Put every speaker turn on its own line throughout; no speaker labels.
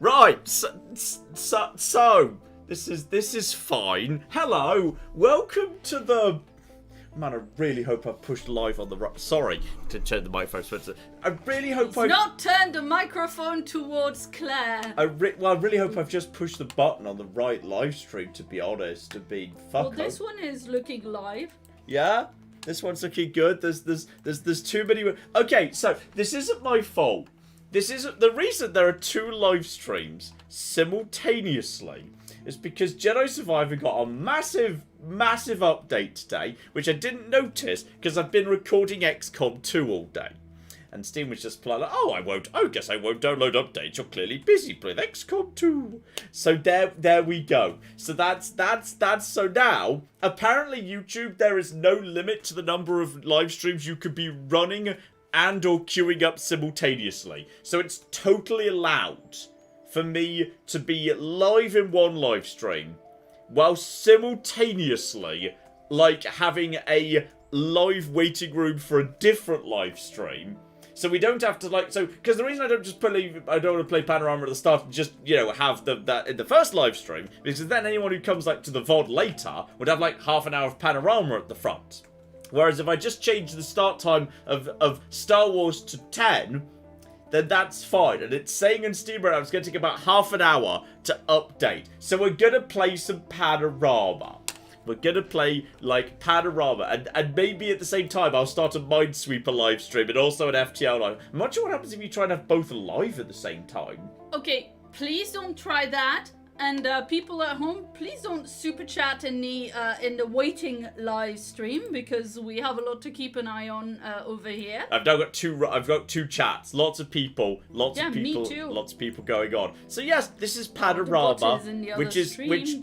Right, so this is fine. Hello, welcome to the... Man, I really hope I've pushed live on the right... Sorry to turn the microphone, Spencer. I really hope I've...
not turned the microphone towards Claire.
I really hope I've just pushed the button on the right live stream, to be honest, to be
Well, this one is looking live.
Yeah? This one's looking good. There's too many... Okay, so this isn't my fault. This isn't... The reason there are two live streams simultaneously is because Jedi Survivor got a massive update today, which I didn't notice because I've been recording XCOM 2 all day. And Steam was just like, oh, I guess I won't download updates. You're clearly busy playing XCOM 2. So there we go. So that's so now, apparently YouTube, there is no limit to the number of live streams you could be running and or queuing up simultaneously. So it's totally allowed for me to be live in one live stream while simultaneously, like, having a live waiting room for a different live stream. So we don't have to, like, so, because the reason I don't just play, I don't want to play Panorama at the start and just, you know, have that in the first live stream, because then anyone who comes, like, to the VOD later would have, like, half an hour of Panorama at the front. Whereas if I just change the start time of Star Wars to 10, then that's fine. And it's saying in Steam right now it's going to take about half an hour to update. So we're going to play some Panorama. We're going to play, like, Panorama. And maybe at the same time I'll start a Minesweeper live stream and also an FTL live. I'm not sure what happens if you try and have both live at the same time.
Okay, please don't try that. And people at home, please don't super chat in the waiting live stream because we have a lot to keep an eye on over here.
I've now got two chats. Lots of people.
Me too.
Lots of people going on. So yes, this is Panorama, which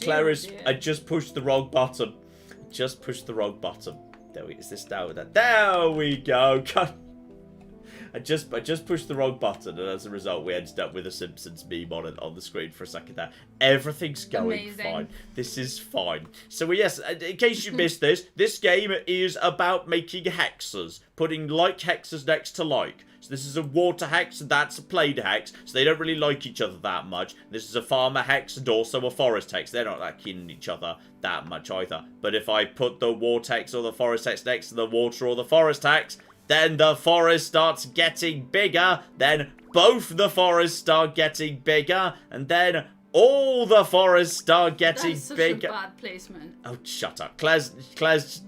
Claire is. I just pushed the wrong button. There we. Is this down with that? There we go. I just pushed the wrong button, and as a result, we ended up with a Simpsons meme on the screen for a second there. Everything's going fine. This is fine. So, yes, in case you missed this game is about making hexes, putting like hexes next to like. So this is a water hex, and that's a plane hex, so they don't really like each other that much. This is a farmer hex and also a forest hex. They're not that keen on each other that much either. But if I put the water hex or the forest hex next to the water or the forest hex, then the forest starts getting bigger, then both the forests start getting bigger, and then all the forests start getting
That's such
bigger.
a bad placement.
Oh, shut up. Claire's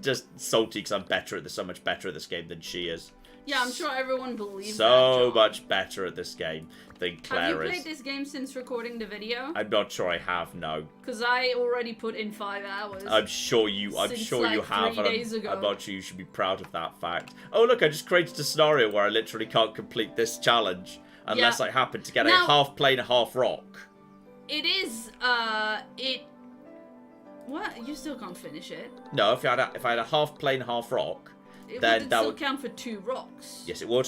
just salty because I'm better at this, so much better at this game than she is.
Yeah, I'm sure everyone believes that,
So
John.
much better at this game than Claire is.
Have you played this game since recording the video?
I'm not sure I have, no.
Because I already put in 5 hours.
I'm sure you have.
3 days ago.
I'm not sure you should be proud of that fact. Oh, look, I just created a scenario where I literally can't complete this challenge unless I happen to get a half plane, half rock.
It is, What? You still can't finish it.
No, if I had a half plane, half rock,
It
then
would
that
still
would
count for 2 rocks.
Yes, it would.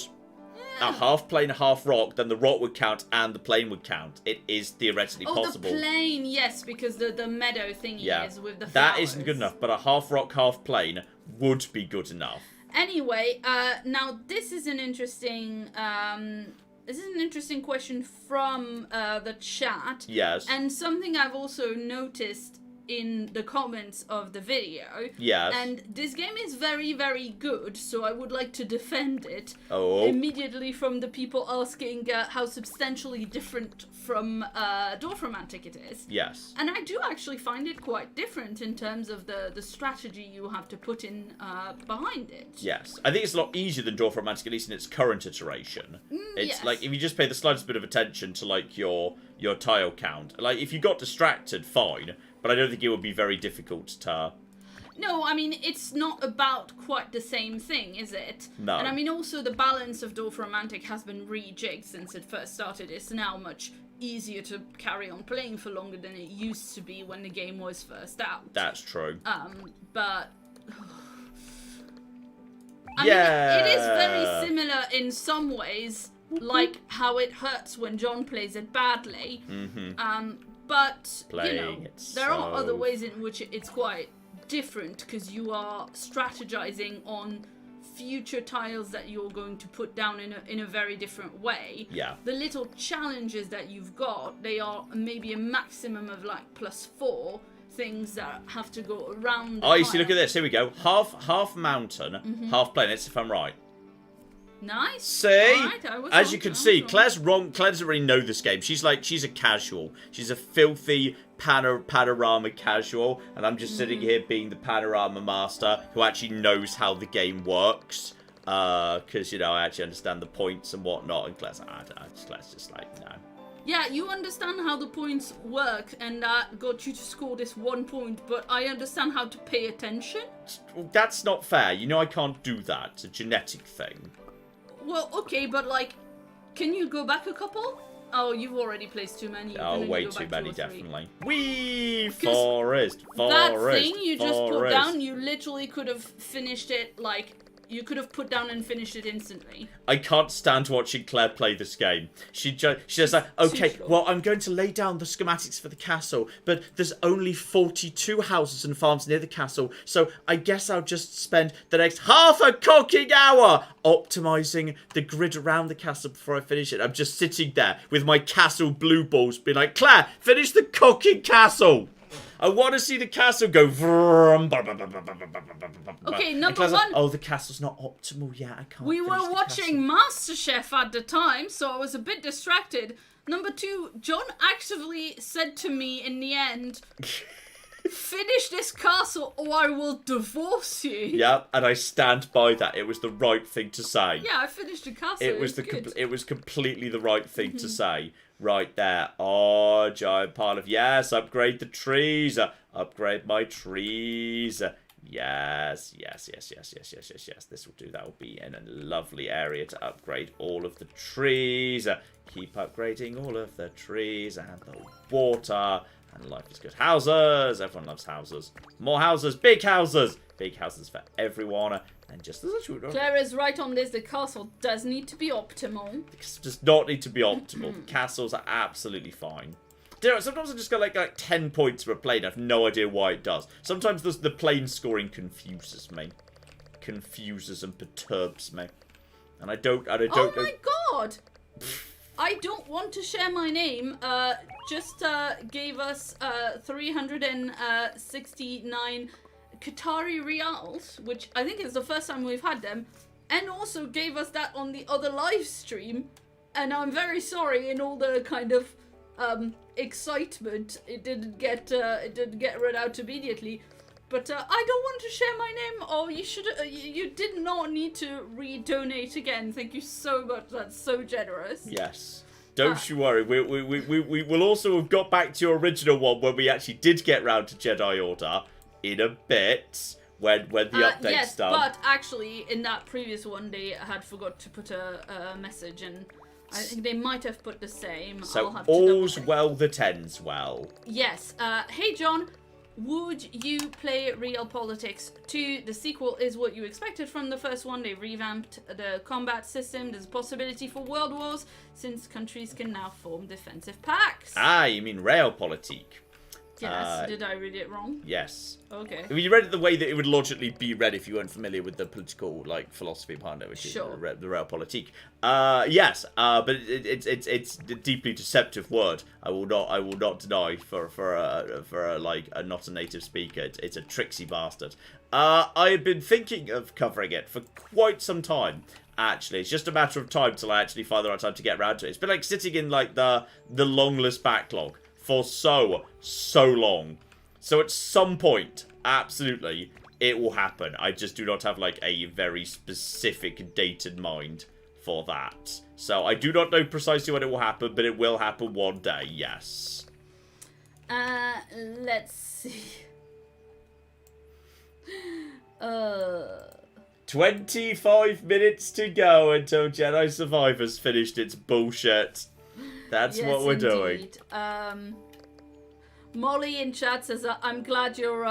A half plane, half rock, then the rock would count and the plane would count. It is theoretically possible.
Oh, the plane, yes, because the meadow thingy is with the flowers.
That isn't good enough, but a half rock, half plane would be good enough.
Anyway, now this is an interesting question from the chat.
Yes.
And something I've also noticed in the comments of the video.
Yes.
And this game is very, very good, so I would like to defend it immediately from the people asking how substantially different from Dorfromantic it is.
Yes.
And I do actually find it quite different in terms of the strategy you have to put in behind it.
Yes. I think it's a lot easier than Dorfromantic, at least in its current iteration. It's like, if you just pay the slightest bit of attention to, like, your tile count. Like, if you got distracted, fine. But I don't think it would be very difficult to...
No, I mean, it's not about quite the same thing, is it?
No.
And I mean, also, the balance of Dorfromantic has been rejigged since it first started. It's now much easier to carry on playing for longer than it used to be when the game was first out.
That's true.
But... I mean, it is very similar in some ways, like how it hurts when John plays it badly. But, you know, there are other ways in which it's quite different because you are strategizing on future tiles that you're going to put down in a very different way.
Yeah.
The little challenges that you've got, they are maybe a maximum of like +4 things that have to go around the
Oh, you see,
tile.
look at this. Here we go. Half mountain, half plain. Let's see if I'm right.
Nice.
See?
Alright,
As you can see, Claire's wrong. Claire doesn't really know this game. She's a casual. She's a filthy panorama casual. And I'm just sitting here being the panorama master who actually knows how the game works. Because, you know, I actually understand the points and whatnot. And Claire's like, I don't know. Claire's just like, no.
Yeah, you understand how the points work, and that got you to score this 1 point, but I understand how to pay attention.
That's not fair. You know I can't do that. It's a genetic thing.
Well, okay, but like, can you go back a couple? Oh, you've already placed too many. You
Oh,
can only
way
go
too
back
many,
2 or 3.
definitely. Wee!
'Cause
Forest!
That
Forest!
thing you just put
Forest.
down, you literally could have finished it, like, you could have put down and finished it instantly.
I can't stand watching Claire play this game. She just like, okay,
slow.
well, I'm going to lay down the schematics for the castle, but there's only 42 houses and farms near the castle, so I guess I'll just spend the next half a cooking hour optimizing the grid around the castle before I finish it. I'm just sitting there with my castle blue balls being like, Claire, finish the cooking castle! I want to see the castle go vroom.
Okay,
And
number
Claire's like,
one.
oh, the castle's not optimal yet. I can't.
We
finish
were
the
watching
castle.
MasterChef at the time, so I was a bit distracted. Number 2, John actively said to me in the end, finish this castle or I will divorce you.
Yeah, and I stand by that. It was the right thing to say.
Yeah, I finished the castle.
It was
good.
it was completely the right thing to say. Right there. Oh, giant pile of yes. Upgrade the trees. Upgrade my trees. Yes. This will do. That will be in a lovely area to upgrade all of the trees. Keep upgrading all of the trees and the water. And life is good. Houses. Everyone loves houses. More houses. Big houses. Big houses for everyone. And just as I should.
Claire is right on this. The castle does need to be optimal.
It does not need to be optimal. The castles are absolutely fine. Do you know, sometimes I just got like 10 points for a plane. I have no idea why it does. Sometimes the plane scoring confuses me. Confuses and perturbs me. And I don't
Oh my god! I don't want to share my name. Just gave us 369 Qatari Rials, which I think is the first time we've had them, and also gave us that on the other live stream. And I'm very sorry, in all the kind of excitement, it didn't get read out immediately. But I don't want to share my name. Oh, you should. You did not need to redonate again. Thank you so much. That's so generous.
Yes. Don't you worry. We will also have got back to your original one when we actually did get round to Jedi Order in a bit. When the update's
yes,
done.
But actually, in that previous one, they had forgot to put a message, and I think they might have put the same.
So
I'll have to
all's
double-check.
well that ends well.
Yes. Hey, John. Would you play Real Politics 2? The sequel is what you expected from the first one. They revamped the combat system. There's a possibility for world wars, since countries can now form defensive packs.
Ah, you mean Realpolitik.
Yes, did I read it wrong?
Yes.
Okay.
I mean, you read it the way that it would logically be read if you weren't familiar with the political philosophy behind it, which
Sure.
is the Realpolitik. Yes, but it's a deeply deceptive word. I will not deny for a not a native speaker. It's a tricksy bastard. I have been thinking of covering it for quite some time. Actually, it's just a matter of time till I actually find the right time to get around to it. It's been like sitting in like the long list backlog for so long. So at some point, absolutely, it will happen. I just do not have like a very specific date in mind for that. So I do not know precisely when it will happen, but it will happen one day, yes.
Let's see.
25 minutes to go until Jedi Survivor's finished its bullshit. That's
Yes,
what we're doing.
indeed. Molly in chat says, I'm glad your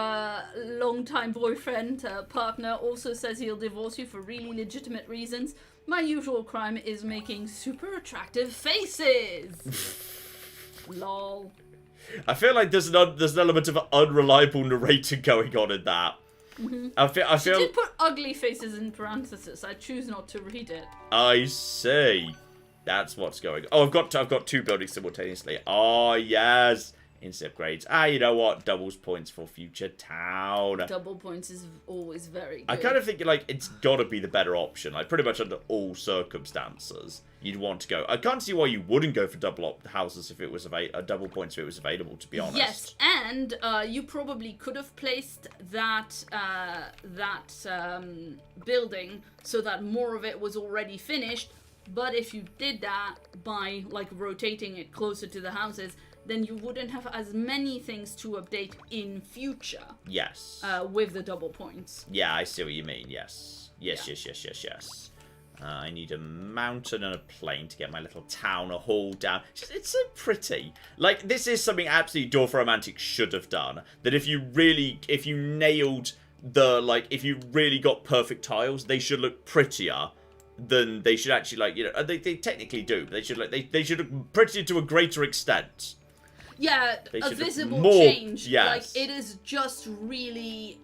long-time boyfriend, partner, also says he'll divorce you for really legitimate reasons. My usual crime is making super attractive faces. Lol.
I feel like there's an element of an unreliable narrator going on in that. I feel.
She did put ugly faces in parentheses. I choose not to read it.
I see. That's what's going on. Oh, I've got 2 buildings simultaneously. Oh, yes. Instant upgrades. Ah, you know what? Doubles points for future town.
Double points is always very good.
I kind of think, like, it's got to be the better option. Like, pretty much under all circumstances, you'd want to go. I can't see why you wouldn't go for double houses if it was double points if it was available, to be honest.
Yes, and you probably could have placed that building so that more of it was already finished. But if you did that by, like, rotating it closer to the houses, then you wouldn't have as many things to update in future.
Yes.
With the double points.
Yeah, I see what you mean. Yes. Yes. I need a mountain and a plain to get my little town hall down. It's so pretty. Like, this is something absolutely Dwarf Romantic should have done. That if you nailed the, like, if you really got perfect tiles, they should look prettier than they should actually, like, you know, they technically do. But they should, like, they should look prettier to a greater extent.
Yeah, a visible change.
Yes.
Like, it is just really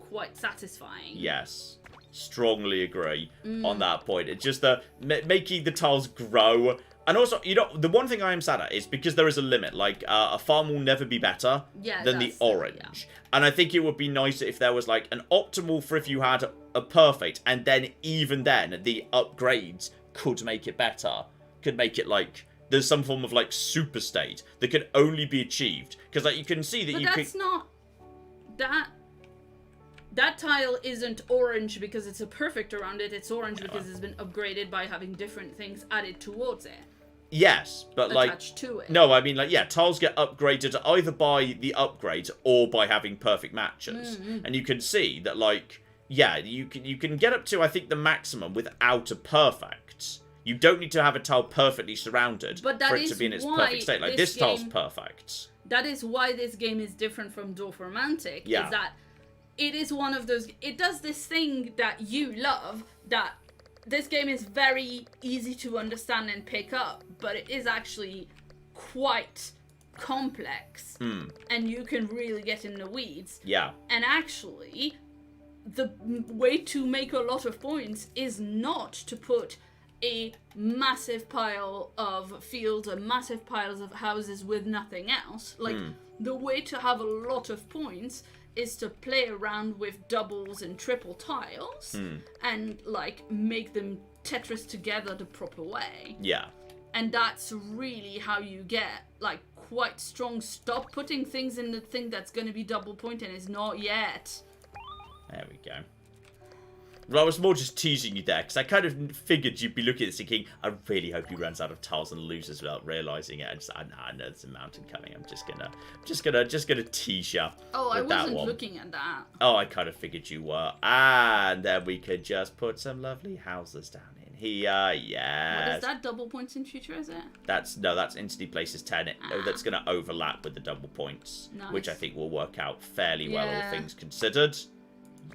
quite satisfying.
Yes. Strongly agree on that point. It's just making the tiles grow. And also, you know, the one thing I am sad at is because there is a limit. Like, a farm will never be better than the orange. Yeah. And I think it would be nicer if there was, like, an optimal for if you had a perfect. And then, even then, the upgrades could make it better. Could make it, like, there's some form of, like, super state that can only be achieved. Because, like, you can see that
But that's not... That tile isn't orange because it's a perfect around it. It's orange because it's been upgraded by having different things added towards it.
Yes, but
attached to it.
No, I mean, like, yeah, tiles get upgraded either by the upgrades or by having perfect matches. And you can see that, like, yeah, you can get up to, I think, the maximum without a perfect. You don't need to have a tile perfectly surrounded for it to be in its perfect state. Like, this tile's perfect.
That is why this game is different from Dwarf Romantic.
Yeah.
Is that it is one of those... It does this thing that you love, that this game is very easy to understand and pick up, but it is actually quite complex. And you can really get in the weeds.
Yeah.
And actually, the way to make a lot of points is not to put a massive pile of fields or massive piles of houses with nothing else. Like, the way to have a lot of points is to play around with doubles and triple tiles and, like, make them Tetris together the proper way.
Yeah.
And that's really how you get, like, quite strong. Stop putting things in the thing that's going to be double point and is not yet.
There we go. Well, I was more just teasing you there, because I kind of figured you'd be looking at this thinking, I really hope he runs out of tiles and loses without realising it. And just, I know there's a mountain coming. I'm just gonna tease you.
Oh, I wasn't looking at that.
Oh, I kind of figured you were. And then we could just put some lovely houses down in here. Yes.
What is that? Double points in future, is it?
That's instantly places 10. That's going to overlap with the double points, which I think will work out fairly well, all things considered.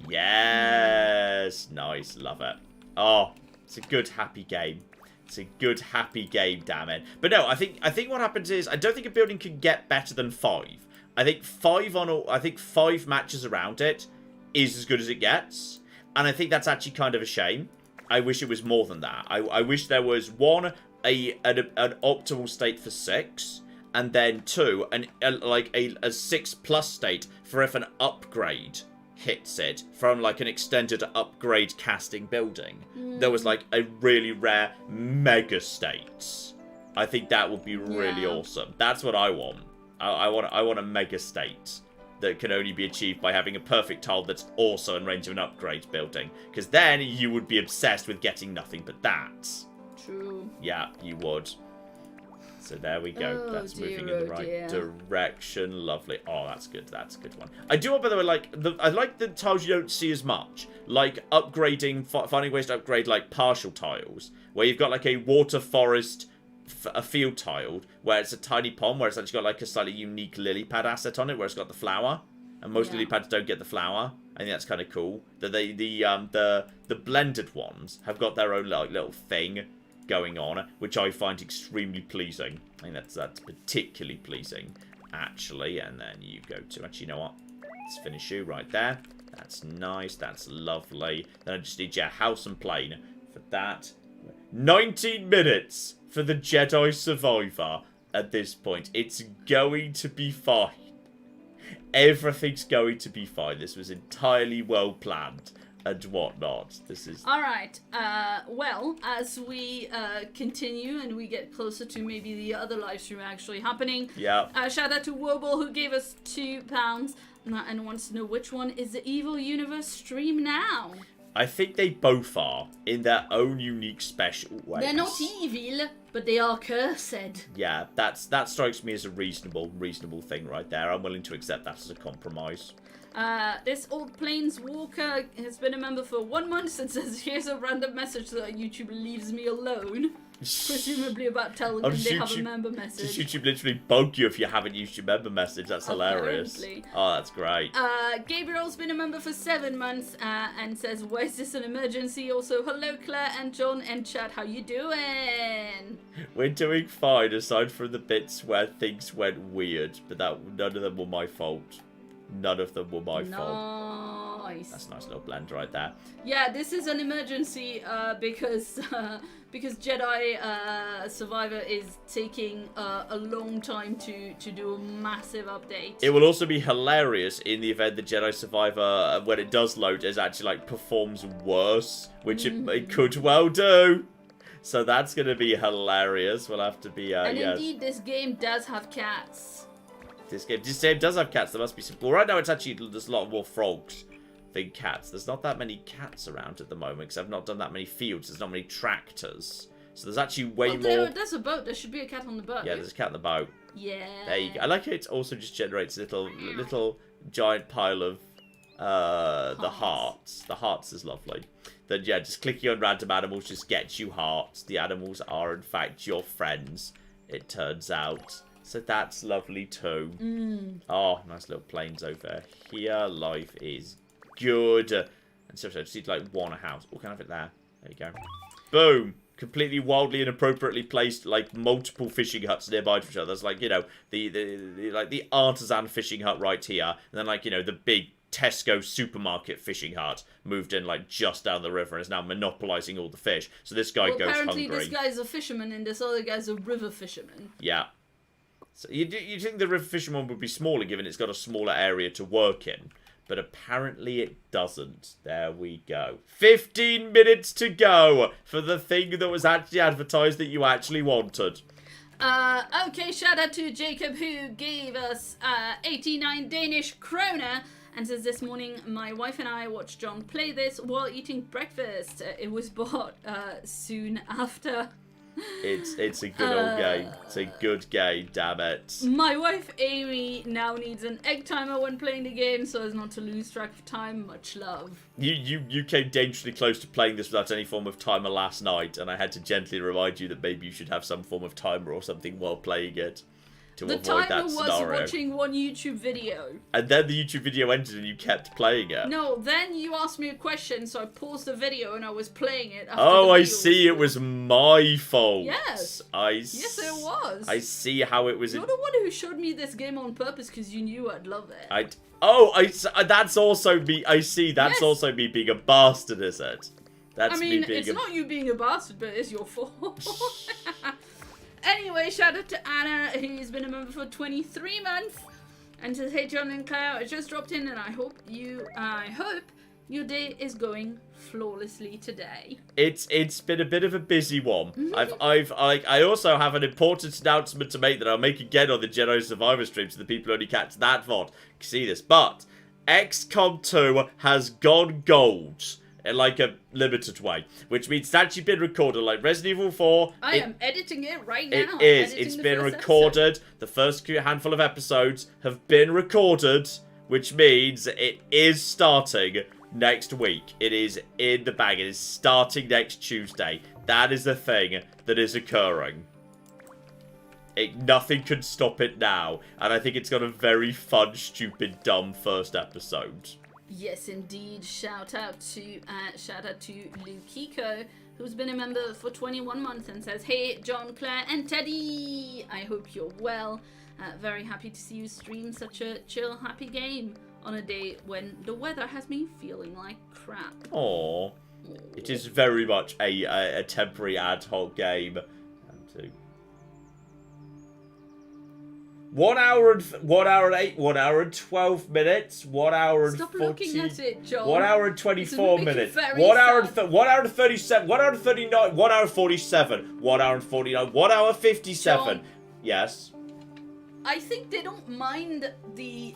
Yes, nice, love it. Oh, it's a good happy game. It's a good happy game, damn it. But no, I think what happens is I don't think a building can get better than 5. I think 5 matches around it is as good as it gets, and I think that's actually kind of a shame. I wish it was more than that. I wish there was an optimal state for 6, and then 2 a 6+ state for if an upgrade hits it from, like, an extended upgrade casting building. There was, like, a really rare mega state. I think that would be really awesome. That's what I want. I want a mega state that can only be achieved by having a perfect tile that's also in range of an upgrade building. Because then you would be obsessed with getting nothing but that.
True.
Yeah, you would. So there we go. That's moving in the right direction. Lovely. Oh, that's good. That's a good one. I do, by the way, I like the tiles you don't see as much. Like finding ways to upgrade, like, partial tiles. Where you've got, like, a water forest, a field tiled, where it's a tiny pond, where it's actually got, like, a slightly unique lily pad asset on it, where it's got the flower. And most lily pads don't get the flower. I think that's kind of cool. The blended ones have got their own, like, little thing going on, which I find extremely pleasing. I think that's particularly pleasing, actually. And then you go to, actually, you know what? Let's finish you right there. That's nice. That's lovely. Then I just need your house and plane for that. 19 minutes for the Jedi Survivor at this point. It's going to be fine. Everything's going to be fine. This was entirely well planned and whatnot. This is...
Alright, well, as we continue and we get closer to maybe the other live stream actually happening, shout out to Wobble who gave us £2 and wants to know which one is the Evil Universe stream now.
I think they both are, in their own unique special ways.
They're not evil, but they are cursed.
Yeah, that strikes me as a reasonable thing right there. I'm willing to accept that as a compromise.
This old planeswalker has been a member for 1 month and says, here's a random message that YouTube leaves me alone. Presumably about telling them they have a member message.
Does YouTube literally bug you if you haven't used your member message? That's hilarious.
Apparently.
Oh, that's great.
Gabriel's been a member for 7 months and says, why is this an emergency? Also, hello Claire and John and chat, how you doing?
We're doing fine aside from the bits where things went weird, but none of them were my fault. None of them were my fault.
Nice.
That's a nice little blend right there.
Yeah, this is an emergency because Jedi Survivor is taking a long time to do a massive update.
It will also be hilarious in the event that Jedi Survivor, when it does load, is actually like performs worse, which it could well do. So that's going to be hilarious. We'll have to be.
And indeed, this game does have cats.
This game does have cats. There must be some. Well, right now it's actually there's a lot more frogs than cats. There's not that many cats around at the moment because I've not done that many fields. There's not many tractors. So there's actually way more. There's
a boat. There should be a cat on the boat.
Yeah, there's a cat on the boat.
Yeah.
There you go. I like how it also just generates a little giant pile of the hearts. The hearts is lovely. Then yeah, just clicking on random animals just gets you hearts. The animals are in fact your friends. It turns out. So that's lovely too. Oh, nice little planes over here. Life is good. And so I just need to like one a house. Oh, can I have it there? There you go. Boom. Completely wildly and appropriately placed like multiple fishing huts nearby to each other. There's like, you know, the artisan fishing hut right here. And then like, you know, the big Tesco supermarket fishing hut moved in like just down the river and is now monopolizing all the fish. So this guy goes hungry.
Apparently this guy's a fisherman and this other guy's a river fisherman.
Yeah. So you think the river fisherman would be smaller given it's got a smaller area to work in. But apparently it doesn't. There we go. 15 minutes to go for the thing that was actually advertised that you actually wanted.
Okay, shout out to Jacob who gave us 89 Danish kroner and says this morning my wife and I watched John play this while eating breakfast. It was bought soon after.
It's a good old game. It's a good game, damn it.
My wife Amy now needs an egg timer when playing the game so as not to lose track of time. Much love.
You came dangerously close to playing this without any form of timer last night, and I had to gently remind you that maybe you should have some form of timer or something while playing it. To avoid that scenario.
The timer was watching one YouTube video.
And then the YouTube video ended and you kept playing it.
No, then you asked me a question, so I paused the video and I was playing it.
Oh, I see. It was my fault.
Yes.
Yes,
it was.
I see how it was.
You're the one who showed me this game on purpose because you knew I'd love it.
That's also me. I see. That's also me being a bastard, is it? That's me being
it's not you being a bastard, but it's your fault. Anyway, shout out to Anna, who's been a member for 23 months, and says, "Hey John and Claire, I just dropped in, and I hope your day is going flawlessly today."
It's been a bit of a busy one. I also have an important announcement to make that I'll make again on the Jedi Survivor stream, so the people who only catch that VOD can see this. But XCOM 2 has gone gold. In like a limited way, which means it's actually been recorded like Resident Evil 4.
I am editing it right now.
It is. It's been recorded. The first handful of episodes have been recorded, which means it is starting next week. It is in the bag. It is starting next Tuesday. That is the thing that is occurring. Nothing can stop it now, and I think it's got a very fun, stupid, dumb first episode.
Yes, indeed. Shout out to Lukiko, who's been a member for 21 months and says, "Hey, John, Claire, and Teddy. I hope you're well. Very happy to see you stream such a chill, happy game on a day when the weather has been feeling like crap.
Aww. It is very much a temporary ad hoc game. And 2. 1 hour and 1 hour and 12 minutes. 1 hour and
Stop
40.
looking at it, John.
1 hour and 24 minutes.
1
1 hour and 1 hour and 37. 1 hour and 39. 1 hour and 47. 1 hour and 49. 1 hour 57.
John,
Yes.
I think they don't mind the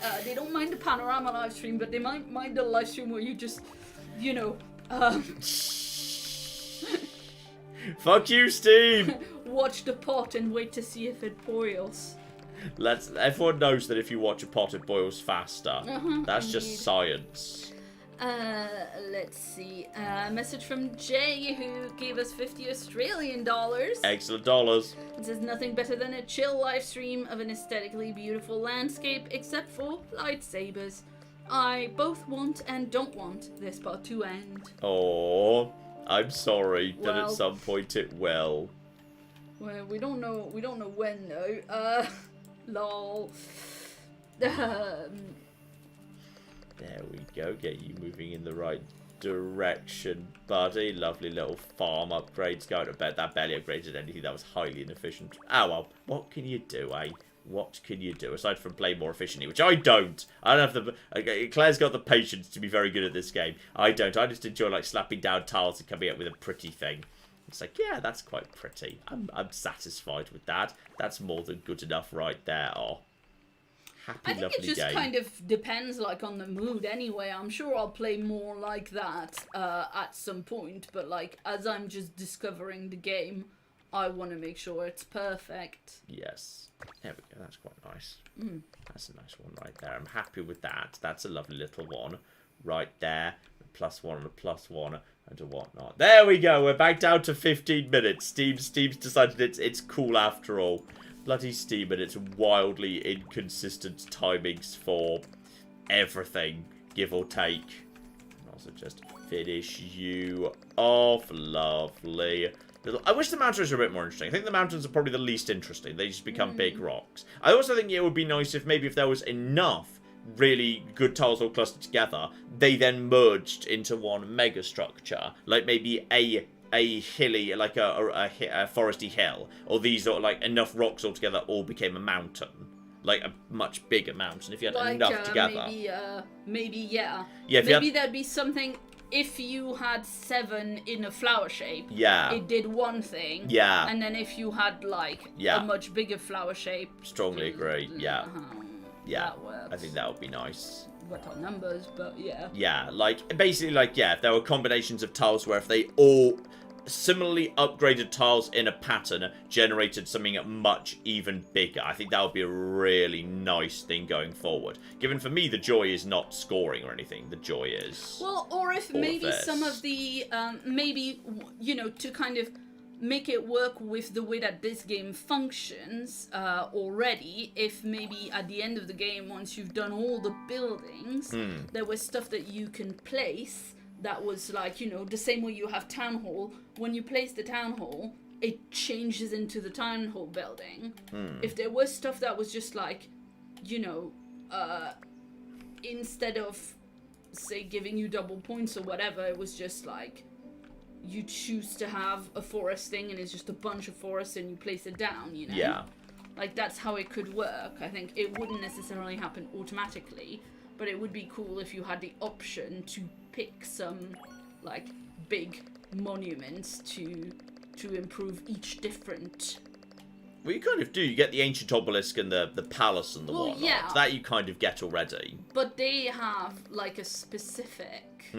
panorama live stream, but they might mind the live stream where you just, you know,
Fuck you, Steam.
watch the pot and wait to see if it boils.
Everyone knows that if you watch a pot, it boils faster. That's
indeed.
just science.
Let's see. Message from Jay, who gave us 50 Australian dollars.
Excellent dollars.
It says nothing better than a chill live stream of an aesthetically beautiful landscape, except for lightsabers. I both want and don't want this part to end.
Oh, I'm sorry that
Well,
at some point it will.
Well, we don't know when though. Lol.
There we go. Get you moving in the right direction, buddy. Lovely little farm upgrades. Going to bed. That barely upgraded anything. That was highly inefficient. Oh well. What can you do, eh? What can you do aside from play more efficiently? Which I don't. I don't have the. Claire's got the patience to be very good at this game. I don't. I just enjoy like slapping down tiles and coming up with a pretty thing. It's like, yeah, that's quite pretty. I'm satisfied with that. That's more than good enough right there. Oh. Happy,
I think it just kind of depends, like, on the mood anyway. I'm sure I'll play more like that at some point, but, like, as I'm just discovering the game, I want to make sure it's perfect.
Yes. There we go. That's quite nice. That's a nice one right there. I'm happy with that. That's a lovely little one right there. A +1 and a +1 and a whatnot. There we go. We're back down to 15 minutes. Steam's decided it's cool after all. Bloody Steam and its wildly inconsistent timings for everything, give or take. And also just finish you off. Lovely. I wish the mountains were a bit more interesting. I think the mountains are probably the least interesting. They just become big rocks. I also think it would be nice if maybe if there was enough really good tiles all clustered together, they then merged into one mega structure. Like maybe a hilly, like a foresty hill, or these are like enough rocks all together all became a mountain, like a much bigger mountain if you had like, enough together.
Maybe yeah.
Yeah.
Maybe there'd be something if you had 7 in a flower shape.
Yeah.
It did one thing.
Yeah.
And then if you had like a much bigger flower shape.
Strongly agree. Yeah. Yeah.
That works.
I think that would be nice.
What are numbers? But yeah.
Yeah. Like basically, like if there were combinations of tiles where if they all similarly upgraded tiles in a pattern generated something much even bigger. I think that would be a really nice thing going forward. Given for me, the joy is not scoring or anything. The joy is...
Well, or if maybe some of the... maybe, you know, to kind of make it work with the way that this game functions already, if maybe at the end of the game, once you've done all the buildings, there was stuff that you can place that was like, you know, the same way you have town hall. When you place the town hall, it changes into the town hall building. If there was stuff that was just like, you know, instead of, say, giving you double points or whatever, it was just like, you choose to have a forest thing and it's just a bunch of forests and you place it down, you know?
Yeah.
Like, that's how it could work. I think it wouldn't necessarily happen automatically, but it would be cool if you had the option to pick some, like, big monuments to improve each different...
Well, you kind of do. You get the ancient obelisk and the palace and the whatnot.
Yeah.
That you kind of get already.
But they have, like, a specific...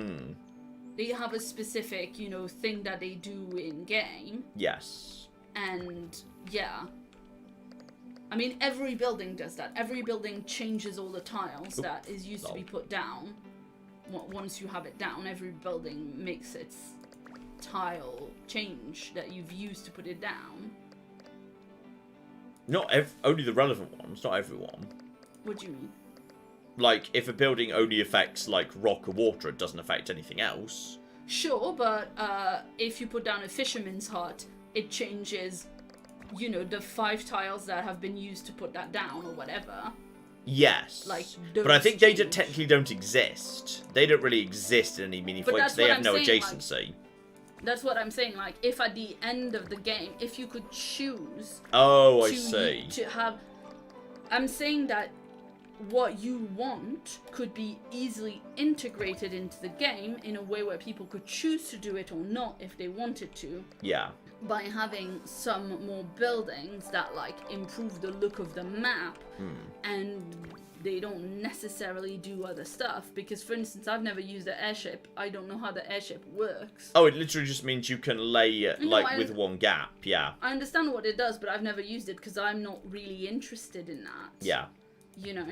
They have a specific, you know, thing that they do in-game.
Yes.
And, yeah. I mean, every building does that. Every building changes all the tiles that is used to be put down. Once you have it down, every building makes its tile change that you've used to put it down.
Only the relevant ones, not everyone.
What do you mean?
Like, if a building only affects, like, rock or water, it doesn't affect anything else.
Sure, but if you put down a fisherman's hut, it changes, you know, the 5 tiles that have been used to put that down or whatever.
Yes.
Like,
but I think they
change.
technically don't exist. They don't really exist in any meaningful way because they have no adjacency.
That's what I'm saying. Like, if at the end of the game, if you could choose...
Oh, I see.
To have... I'm saying that what you want could be easily integrated into the game in a way where people could choose to do it or not if they wanted to.
Yeah.
By having some more buildings that, like, improve the look of the map. And... they don't necessarily do other stuff because, for instance, I've never used the airship. I don't know how the airship works.
Oh, it literally just means you can lay with one gap. Yeah.
I understand what it does, but I've never used it because I'm not really interested in that.
Yeah.
You know.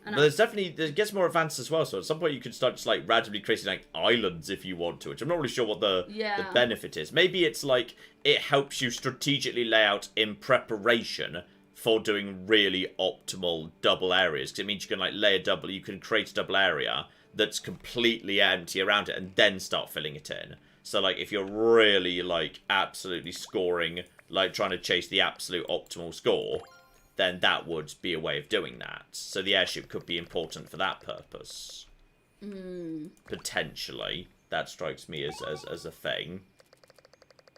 And there's definitely it gets more advanced as well. So at some point you can start just like randomly creating like islands if you want to, which I'm not really sure what the benefit is. Maybe it's like it helps you strategically lay out in preparation for doing really optimal double areas, because it means you can like you can create a double area that's completely empty around it and then start filling it in. So like if you're really like absolutely scoring, like trying to chase the absolute optimal score, then that would be a way of doing that. So the airship could be important for that purpose. Potentially. That strikes me as a thing.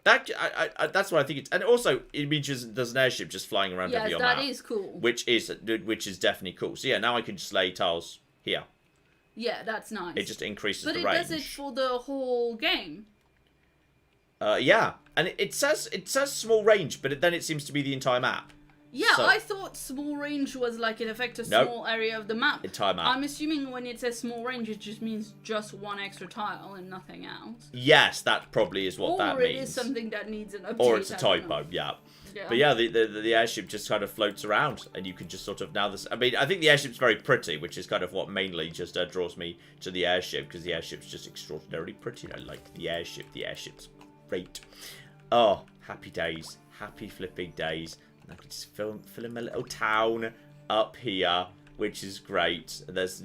That's what I think it's, and also it means there's an airship just flying around over your map.
Yes, that is cool.
Which is definitely cool. So yeah, now I can just lay tiles here.
Yeah, that's nice.
It just increases the range.
But it does it for the whole game.
Yeah, and it says small range, but then it seems to be the entire map.
Yeah, so, I thought small range was like it affects a small area of the map.
Entire map.
I'm assuming when it says small range, it just means just one extra tile and nothing else.
Yes, that probably is what that means.
Or it is something that needs an update.
Or it's a typo, yeah. But yeah, the airship just kind of floats around, and you can just sort of I mean, I think the airship's very pretty, which is kind of what mainly just draws me to the airship, because the airship's just extraordinarily pretty. I like the airship. The airship's great. Oh, happy days. Happy flipping days. I can just fill in my little town up here, which is great. And there's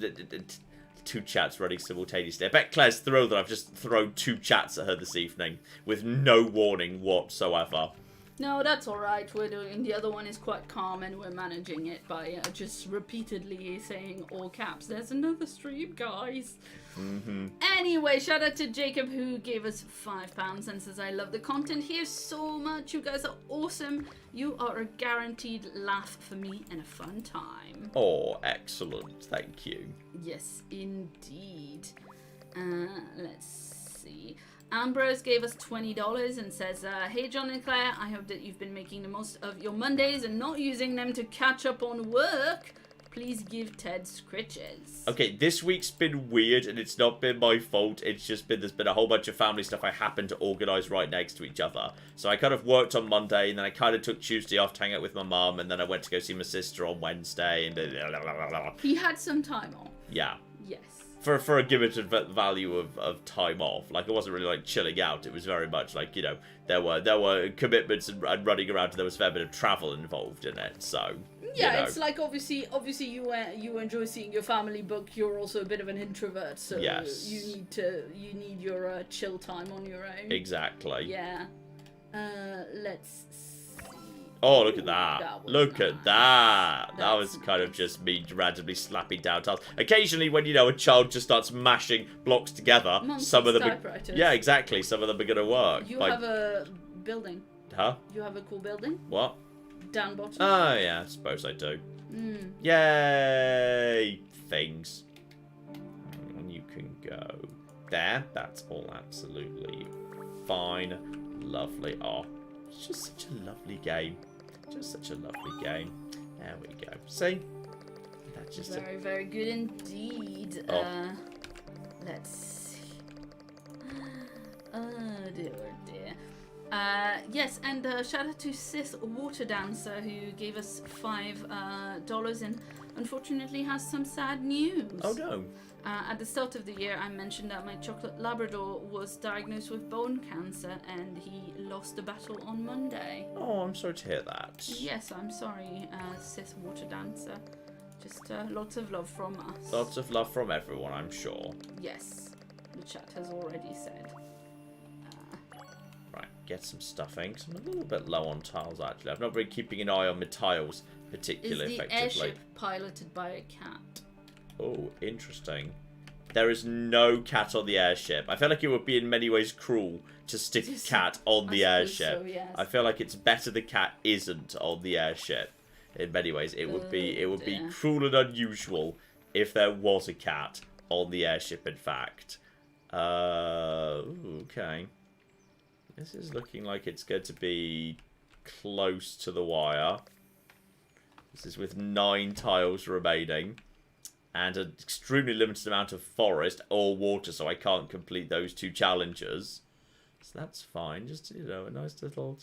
two chats running simultaneously. I bet Claire's thrilled that I've just thrown two chats at her this evening with no warning whatsoever.
No, that's alright. We're doing. The other one is quite calm, and we're managing it by just repeatedly saying all caps. There's another stream, guys. Anyway, shout out to Jacob who gave us £5 and says, I love the content here so much. You guys are awesome. You are a guaranteed laugh for me and a fun time.
Oh, excellent. Thank you.
Yes, indeed. Let's see. Ambrose gave us $20 and says, hey John and Claire, I hope that you've been making the most of your Mondays and not using them to catch up on work. Please give Ted scritches. Okay,
this week's been weird, and it's not been my fault. It's just been, there's been a whole bunch of family stuff I happened to organise right next to each other. So I kind of worked on Monday, and then I kind of took Tuesday off to hang out with my mum, and then I went to go see my sister on Wednesday, and
He had some time off.
Yeah.
Yes.
For a given value of time off. Like, it wasn't really like chilling out. It was very much like, you know, there were commitments and running around, and there was a fair bit of travel involved in it, so...
Yeah,
you know.
It's like obviously you enjoy seeing your family, but you're also a bit of an introvert, so
yes.
you need your chill time on your own.
Exactly.
Yeah. Let's see.
Oh, look at that! Look
nice.
At that! That was kind of just me randomly slapping down tiles. Occasionally, when you know a child just starts mashing blocks together, some of them, yeah, exactly. Some of them are gonna work.
You have a building.
Huh?
You have a cool building.
What?
Down bottom.
Oh, yeah, I suppose I do. Yay! Things. And you can go there. That's all absolutely fine. Lovely. Oh, it's just such a lovely game. Just such a lovely game. There we go. See? That's just
very, very good indeed.
Oh.
Let's see. Oh, dear, dear. Yes, and shout out to Sis Water Dancer who gave us $5 and unfortunately has some sad news.
Oh no.
At the start of the year, I mentioned that my chocolate Labrador was diagnosed with bone cancer and he lost the battle on Monday.
Oh, I'm sorry to hear that.
Yes, I'm sorry, Sis Water Dancer. Just lots of love from us.
Lots of love from everyone, I'm sure.
Yes, the chat has already said.
Right, get some stuffing. I'm a little bit low on tiles, actually. I've not been keeping an eye on my tiles particularly
Is the
effectively.
airship piloted by a cat?
Oh, interesting. There is no cat on the airship. I feel like it would be in many ways cruel to stick a cat on the airship.
So, yes.
I feel like it's better the cat isn't on the airship. In many ways, it would be cruel and unusual if there was a cat on the airship. In fact, okay. This is looking like it's going to be close to the wire. This is with 9 tiles remaining. And an extremely limited amount of forest or water, so I can't complete those 2 challenges. So that's fine. Just, you know, a nice little...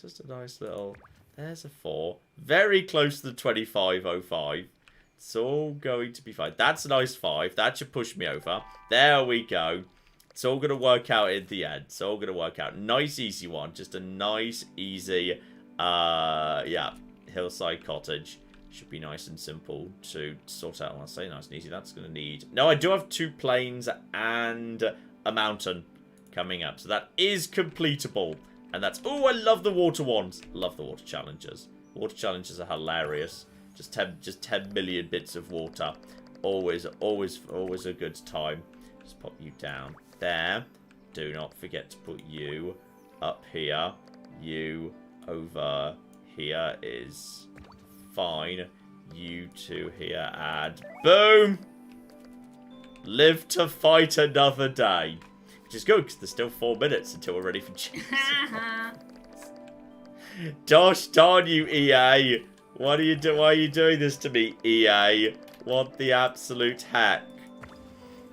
There's a 4. Very close to the 25.05. It's all going to be fine. That's a nice 5. That should push me over. There we go. It's all going to work out in the end. It's all going to work out. Nice, easy one. Just a nice, easy, yeah, hillside cottage. Should be nice and simple to sort out. I'll say nice and easy. That's going to need... No, I do have 2 plains and a mountain coming up. So that is completable. And that's... Oh, I love the water ones. Love the water challenges. Water challenges are hilarious. Just 10 million bits of water. Always a good time. Just pop you down there. Do not forget to put you up here. You over here is... fine. You 2 here and boom! Live to fight another day. Which is good because there's still 4 minutes until we're ready for cheese. Gosh darn you, EA! Why are you doing this to me, EA? What the absolute heck?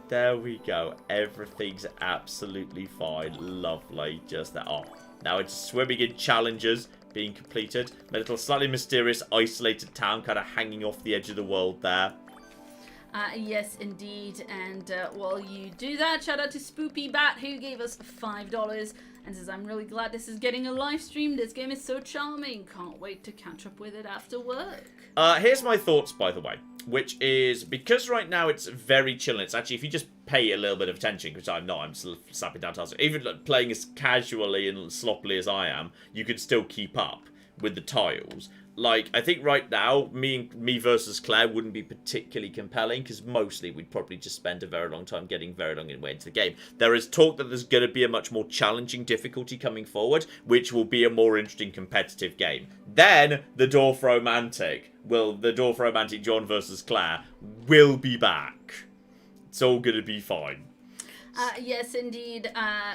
There we go. Everything's absolutely fine. Lovely. Just that. Oh, now it's swimming in challenges being completed. My little slightly mysterious isolated town kind of hanging off the edge of the world there.
Yes, indeed. And while you do that, shout out to Spoopy Bat, who gave us $5 and says, I'm really glad this is getting a live stream. This game is so charming. Can't wait to catch up with it after work.
Here's my thoughts, by the way, which is because right now it's very chill. It's actually, if you just pay a little bit of attention, which I'm not, I'm still slapping down tasks. Even like, playing as casually and sloppily as I am, you can still keep up with the tiles. Like, I think right now, me versus Claire wouldn't be particularly compelling, because mostly we'd probably just spend a very long time getting very long way into the game. There is talk that there's going to be a much more challenging difficulty coming forward, which will be a more interesting competitive game. Then, the Dwarf Romantic John versus Claire will be back. It's all going to be fine.
Yes, indeed.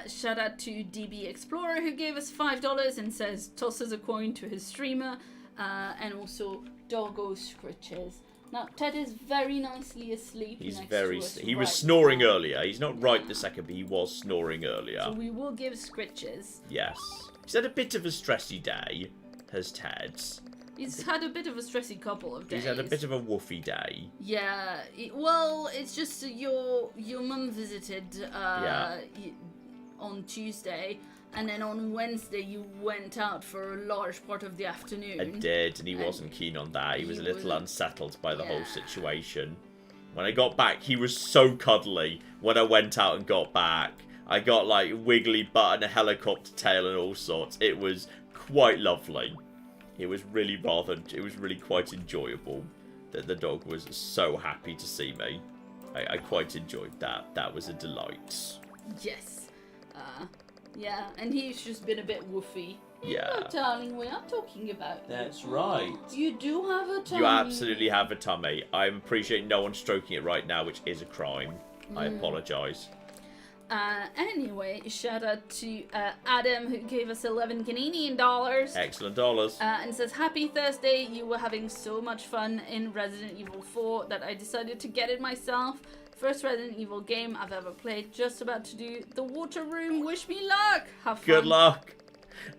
Shout out to DB Explorer, who gave us $5 and says, tosses a coin to his streamer. And also Doggo Scritches. Now Ted is very nicely asleep.
He was snoring earlier. He's not right this second, but he was snoring earlier.
So we will give Scritches.
Yes. He's had a bit of a stressy day, has Ted.
He's had a bit of a stressy couple of days.
He's had a bit of a woofy day.
Yeah. Well, it's just your mum visited on Tuesday. And then on Wednesday, you went out for a large part of the afternoon.
I did, and he wasn't keen on that. He was a little unsettled by the whole situation. When I got back, he was so cuddly when I went out and got back. I got, like, wiggly butt and a helicopter tail and all sorts. It was quite lovely. It was really quite enjoyable that the dog was so happy to see me. I quite enjoyed that. That was a delight.
Yes. Yeah, and he's just been a bit woofy.
Yeah.
No, darling, we are talking about you.
That's right.
You do have a tummy.
You absolutely have a tummy. I appreciate no one stroking it right now, which is a crime. I apologise.
Anyway, shout out to Adam, who gave us 11 Canadian dollars.
Excellent dollars.
And says, happy Thursday. You were having so much fun in Resident Evil 4 that I decided to get it myself. First Resident Evil game I've ever played. Just about to do the water room. Wish me luck. Have fun.
Good luck.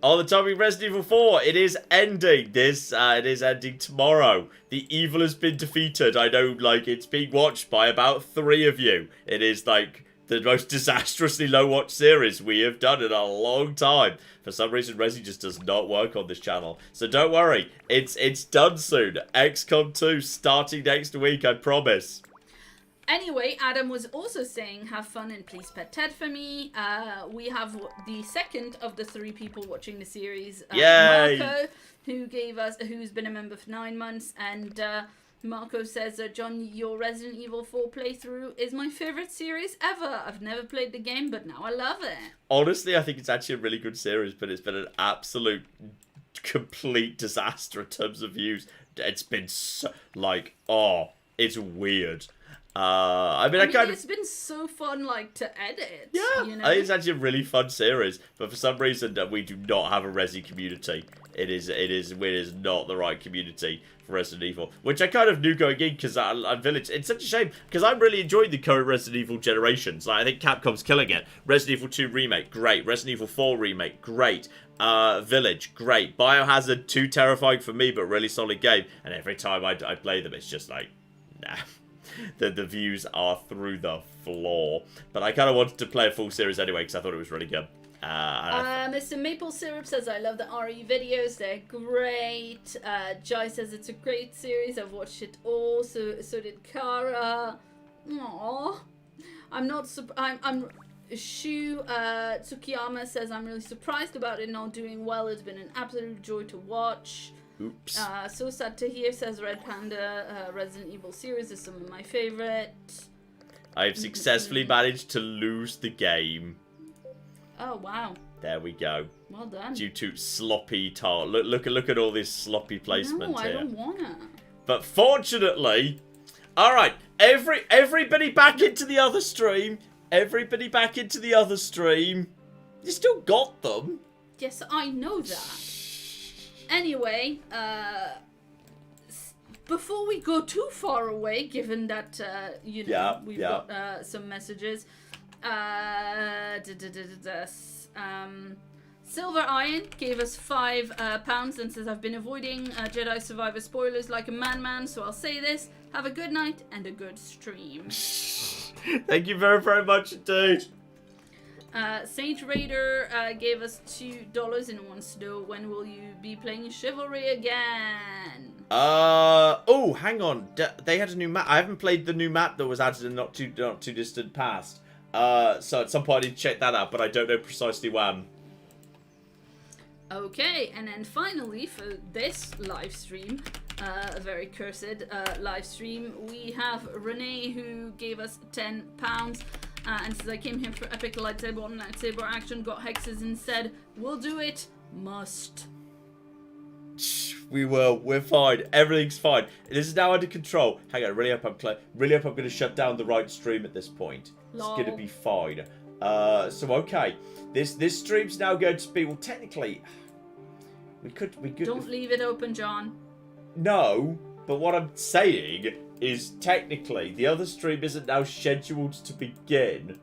On the topic of Resident Evil 4, it is ending. It is ending tomorrow. The evil has been defeated. I know, like, it's being watched by about 3 of you. It is, like, the most disastrously low-watch series we have done in a long time. For some reason, Resi just does not work on this channel. So don't worry. It's done soon. XCOM 2 starting next week, I promise.
Anyway, Adam was also saying, have fun and please pet Ted for me. We have the second of the 3 people watching the series.
Yay!
Marco, who's been a member for 9 months. And Marco says, John, your Resident Evil 4 playthrough is my favorite series ever. I've never played the game, but now I love it.
Honestly, I think it's actually a really good series, but it's been an absolute complete disaster in terms of views. It's been so, like, it's weird. I mean,
it's been so fun, like, to edit.
Yeah,
you know?
It's actually a really fun series, but for some reason we do not have a Resi community. It is not the right community for Resident Evil, which I kind of knew going in because on Village. It's such a shame because I'm really enjoying the current Resident Evil generations. Like, I think Capcom's killing it. Resident Evil 2 remake, great. Resident Evil 4 remake, great. Village, great. Biohazard 2, terrifying for me, but really solid game. And every time I play them, it's just like, nah. The views are through the floor. But I kind of wanted to play a full series anyway because I thought it was really good.
Mr. Maple Syrup says, I love the RE videos. They're great. Jai says, it's a great series. I've watched it all. So did Kara. Aww. Shu Tsukiyama says, I'm really surprised about it not doing well. It's been an absolute joy to watch.
Oops.
So sad to hear, says Red Panda. Resident Evil series is some of my favorite.
I've successfully managed to lose the game.
Oh, wow.
There we go.
Well done.
Due to sloppy look at all this sloppy placement
here.
here.
No, I don't wanna.
But fortunately, alright, everybody back into the other stream. Everybody back into the other stream. You still got them.
Yes, I know that. Anyway, before we go too far away, given that, we've got some messages. Silver Iron gave us £5 and says, I've been avoiding Jedi Survivor spoilers like a man, so I'll say this. Have a good night and a good stream.
Thank you very, very much indeed.
Sage Raider gave us $2 and wants to know, when will you be playing Chivalry again?
Oh, hang on. They had a new map. I haven't played the new map that was added in not too distant past. So at some point I need to check that out, but I don't know precisely when.
Okay, and then finally for this live stream, a very cursed live stream, we have Renee who gave us £10 and says, I came here for epic lightsaber and lightsaber action, got hexes and said, we'll do it, must.
We will. We're fine. Everything's fine. This is now under control. Hang on. Really hope I'm clear. Really hope I'm going to shut down the right stream at this point.
Lol.
It's going to be fine. So okay. This stream's now going to be, well, technically, we could.
Don't leave it open, John.
No, but what I'm saying is technically the other stream isn't now scheduled to begin.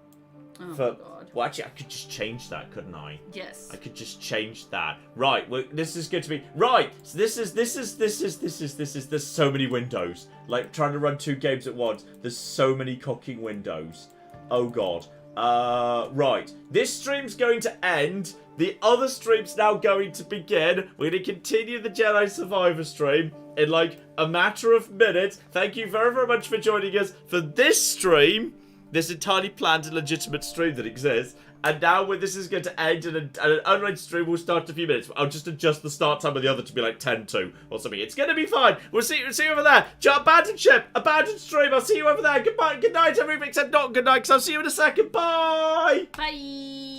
Oh
for,
God.
Well, actually, I could just change that, couldn't I?
Yes.
I could just change that. Right. Well, this is going to be right. So this is. There's so many windows. Like trying to run 2 games at once. There's so many cocking windows. Oh God. Right. This stream's going to end. The other stream's now going to begin. We're going to continue the Jedi Survivor stream in like a matter of minutes. Thank you very, very much for joining us for this stream. This entirely planned and legitimate stream that exists. And now when this is going to end and an unrated stream will start in a few minutes. I'll just adjust the start time of the other to be like 10-2 or something. It's going to be fine. We'll see you over there. Abandoned ship. Abandoned stream. I'll see you over there. Goodbye. Good night, everybody. Except not good night, because I'll see you in a second. Bye.
Bye.